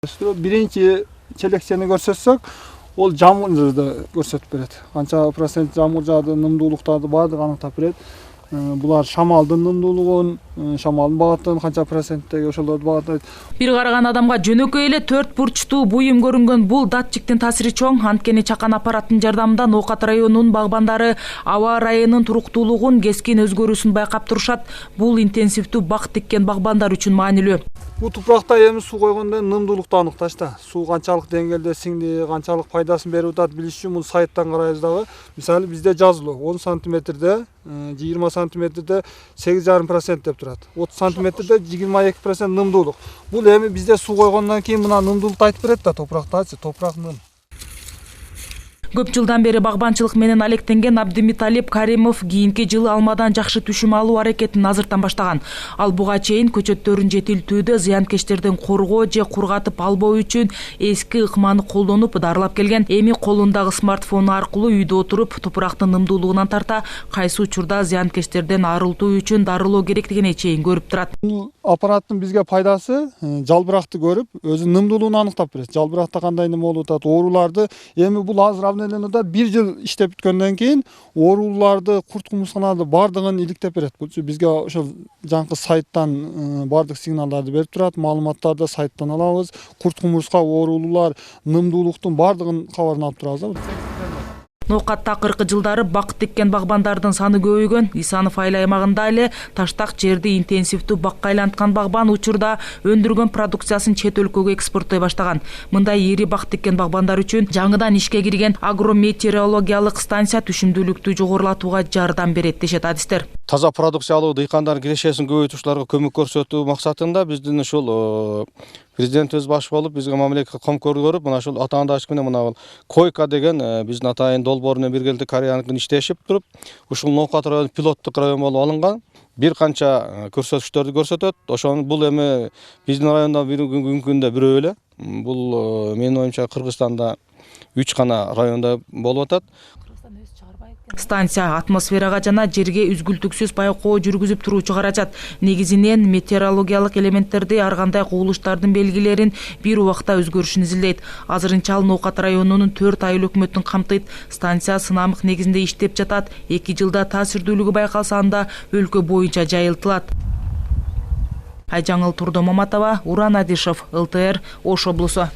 Birinci çelekçeni görсөтсөк, ол жамылды көрсөтүп берет. Канча процент жамыл жаады, нымдуулуктарды баардыгын аныктап берет. Булар шамалдын нымдуулугун, шамалдын багаттын канча проценттеги ошолорду багаттайт. Бир караган адамга жөнөкөй эле 4 бурчтуу буюм көрүнгөн бул датчиктин таасири чоң. Анткени чакан аппараттын жардамында Ноокат районунун багбандары аба ырайынын туруктуулугун, кескин өзгөрүүсүн байкап турушат. Бул интенсивдүү бак тиккен багбандар үчүн маанилүү. Бул тупуракта эми суу койгондо нымдуулукту аныкташ да. Суу канчалык деңгээлде сиңди, канчалык пайдасын берип атат билиш үчүн бул сайттан карайбыз дагы. Мисалы бизде жазылуу 10 сантиметрде 20 сантиметрде 8,5% деп турат. 30 сантиметрде 22% нымдуулук. Бул эми бизде суу койгондон кийин мына нымдуулукту айтып берет да, топурактачы, топурак ным. Көп жылдан бери багбанчылык менен алектенген Абдимиталип Каримов кийинки жылы алмадан жакшы түшүм алуу аракетин азыртан баштаган. Ал буга чейин көчөттөрүн жетилтүүдө зыянкечтерден коргоо же кургатып албоо үчүн эски ыкманы колдонуп дарылап келген. Эми колундагы смартфону аркылуу үйдө отуруп топурактын нымдуулугунан тарта кайсы учурда зыянкечтерден арылтуу үчүн дарылоо керектигине чейин көрүп турат. Аппараттын бизге пайдасы жалбыракты көрүп, өзүнүн нымдуулугун аныктап берет. Жалбыракта кандай нем болуп атат, ооруларды эми бул азыр бир жыл иштеп бүткөндөн кийин ооруларды, курт кумурскаларды бардыгын иликтеп берет. Бул бизге ошол жаңкы сайттан бардык сигналдарды берип турат, маалыматтарды сайттан алабыз. Курт кумурска, оорулуулар, нымдуулуктун бардыгын кабарын алып турабыз. Ноокатта акыркы жылдары бак тиккен багбандардын саны көбөйгөн. Исанов айыл аймагында эле таштак жерди интенсивдүү бакка айланткан багбан учурда өндүргөн продукциясын чет өлкөгө экспорттой баштаган. Мындай ири бак тиккен багбандар үчүн жаңыдан ишке кирген агрометеорологиялык станция түшүмдүүлүктү жогорулатууга жардам берет дешет адистер. Таза продукция алуу, дыйкандардын кирешесин көбөйтүүчүлөргө көмөк көрсөтүү максатында биздин ушул президентибиз баш болуп, бизге мамлекет комкор көрүп, мына ушул атаандашык менен мына койка деген биздин атайын долбоор менен биргеликте Кореяныкын иштешип туруп, ушул Ноокат району пилоттук район болуп алынган. Бир канча көрсөтүштөрдү көрсөтөт. Ошону бул эми биздин райондо бүгүнкү күндө бирөө эле. Бул менин оюмча Кыргызстанда 3 гана районда болуп атат. Станция атмосферага жана жерге үзгүлтүксүз байкоо жүргүзүп туруучу каражат. Негизинен метеорологиялык элементтерди, ар кандай кубулуштардын белгилерин бир убакта өзгөрүшүн изилдейт. Азырынча ал Ноокат районунун 4 айыл өкмөтүн камтыйт. Станция сынамык негизинде иштеп жатат. 2 жылда таасирдүүлүгү байкалса анда өлкө боюнча жайылтылат. Айжаңыл Турдомаматова, Уран Адишев, ЛТР, Ош облусу.